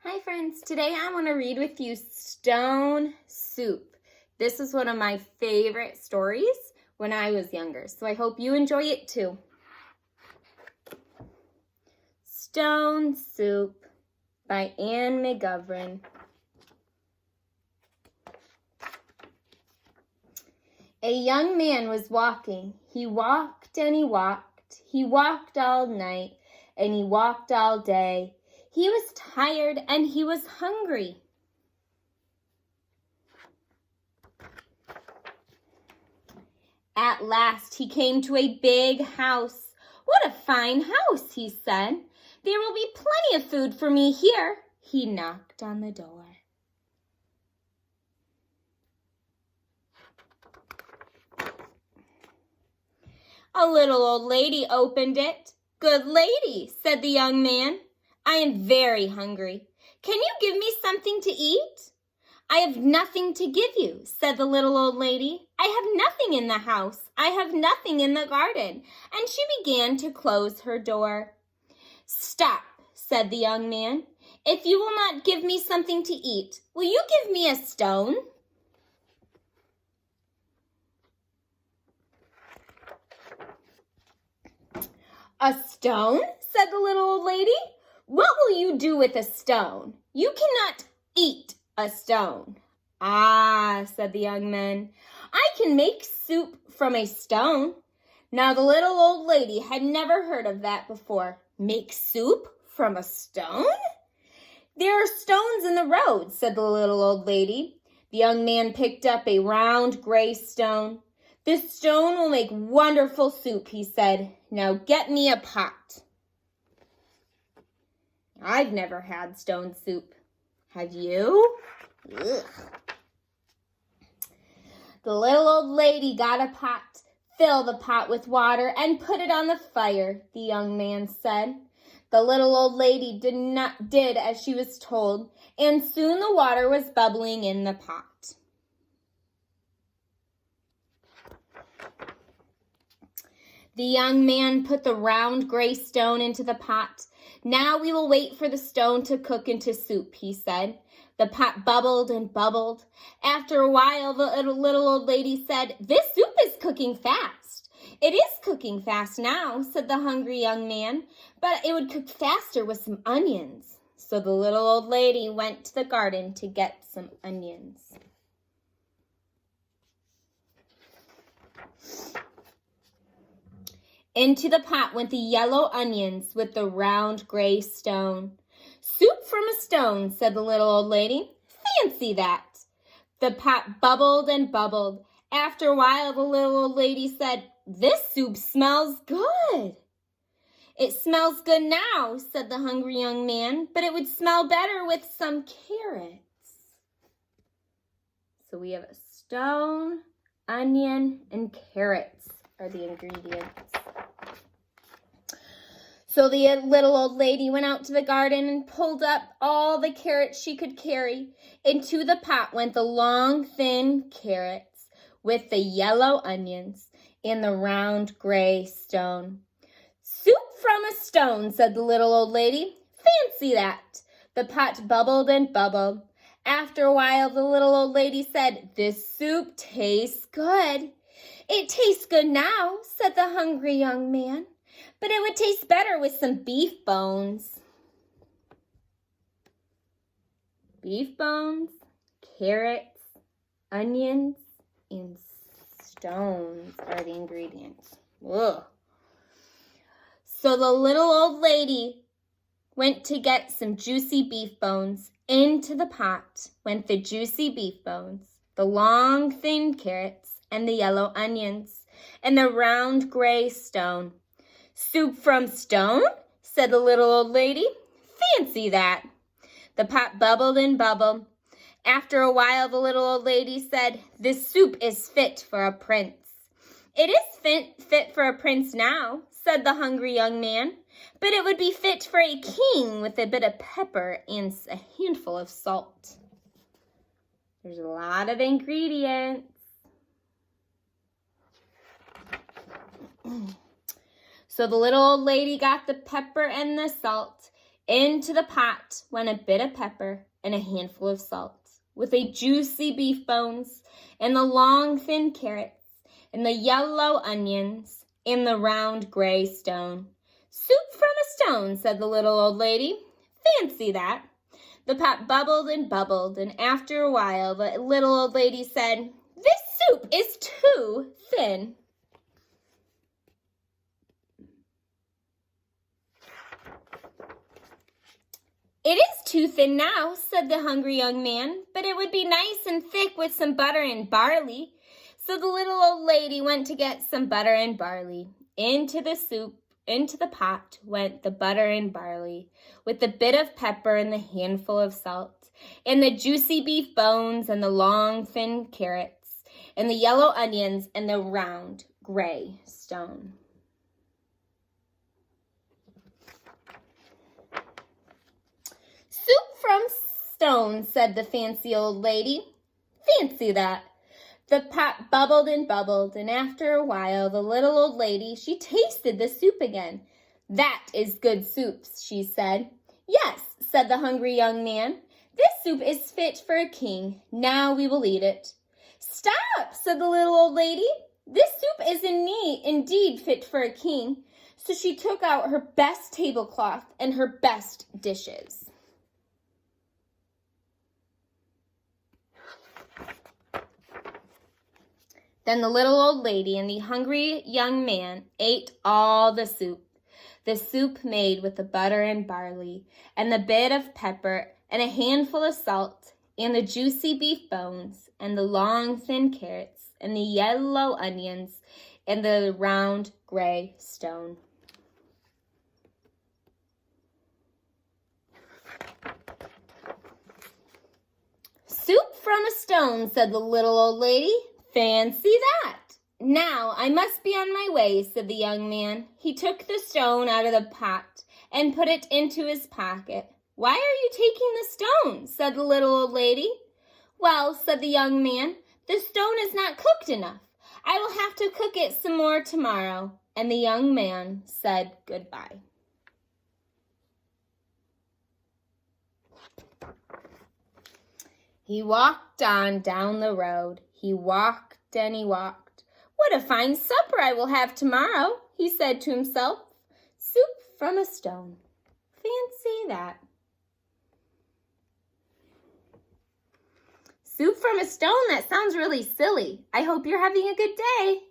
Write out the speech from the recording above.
Hi friends, today I want to read with you Stone Soup. This is one of my favorite stories when I was younger, so I hope you enjoy it too. Stone Soup by Anne McGovern. A young man was walking. He walked and he walked. He walked all night and he walked all day. He was tired and he was hungry. At last he came to a big house. "What a fine house," he said. "There will be plenty of food for me here." He knocked on the door. A little old lady opened it. "Good lady," said the young man, "I am very hungry. Can you give me something to eat?" "I have nothing to give you," said the little old lady. "I have nothing in the house. I have nothing in the garden." And she began to close her door. "Stop," said the young man. "If you will not give me something to eat, will you give me a stone?" "A stone?" said the little old lady. "What will you do with a stone? You cannot eat a stone." "Ah," said the young man, "I can make soup from a stone." Now the little old lady had never heard of that before. Make soup from a stone? "There are stones in the road," said the little old lady. The young man picked up a round gray stone. "This stone will make wonderful soup," he said. "Now get me a pot." I've never had stone soup. Have you? Ugh. The little old lady got a pot. "Fill the pot with water and put it on the fire," the young man said. The little old lady did as she was told, and soon the water was bubbling in the pot. The young man put the round gray stone into the pot. "Now we will wait for the stone to cook into soup," he said. The pot bubbled and bubbled. After a while, the little old lady said, "This soup is cooking fast." "It is cooking fast now," said the hungry young man, "but it would cook faster with some onions." So the little old lady went to the garden to get some onions. Into the pot went the yellow onions with the round gray stone. "Soup from a stone," said the little old lady. "Fancy that." The pot bubbled and bubbled. After a while, the little old lady said, "This soup smells good." "It smells good now," said the hungry young man, "but it would smell better with some carrots." So we have a stone, onion, and carrots are the ingredients. So the little old lady went out to the garden and pulled up all the carrots she could carry. Into the pot went the long, thin carrots with the yellow onions and the round gray stone. "Soup from a stone," said the little old lady. "Fancy that." The pot bubbled and bubbled. After a while, the little old lady said, "This soup tastes good." "It tastes good now," said the hungry young man, "but it would taste better with some beef bones." Beef bones, carrots, onions, and stones are the ingredients. Ugh. So the little old lady went to get some juicy beef bones. Into the pot went the juicy beef bones, the long, thin carrots, and the yellow onions, and the round gray stone. "Soup from stone?" said the little old lady. "Fancy that." The pot bubbled and bubbled. After a while, the little old lady said, "This soup is fit for a prince." "It is fit for a prince now," said the hungry young man, "but it would be fit for a king with a bit of pepper and a handful of salt." There's a lot of ingredients. So the little old lady got the pepper and the salt. Into the pot went a bit of pepper and a handful of salt, with the juicy beef bones and the long thin carrots and the yellow onions and the round gray stone. Soup from a stone, said the little old lady. Fancy that. The pot bubbled, and after a while the little old lady said, "This soup is too thin." "It is too thin now," said the hungry young man, "but it would be nice and thick with some butter and barley." So the little old lady went to get some butter and barley. Into the pot went the butter and barley, with the bit of pepper and the handful of salt, and the juicy beef bones and the long thin carrots, and the yellow onions and the round gray stone. "Soup from stone," said the fancy old lady. Fancy that. The pot bubbled, and after a while the little old lady, she tasted the soup again. "That is good soup," she said. "Yes," said the hungry young man. "This soup is fit for a king. Now we will eat it." "Stop," said the little old lady. "This soup is indeed fit for a king." So she took out her best tablecloth and her best dishes. Then the little old lady and the hungry young man ate all the soup made with the butter and barley, and the bit of pepper, and a handful of salt, and the juicy beef bones, and the long thin carrots, and the yellow onions, and the round gray stone. "Soup from a stone," said the little old lady. Fancy that. "Now I must be on my way," said the young man. He took the stone out of the pot and put it into his pocket. "Why are you taking the stone?" said the little old lady. "Well," said the young man, "the stone is not cooked enough. I will have to cook it some more tomorrow." And the young man said goodbye. He walked on down the road. He walked and he walked. "What a fine supper I will have tomorrow," he said to himself. Soup from a stone. Fancy that. Soup from a stone, that sounds really silly. I hope you're having a good day.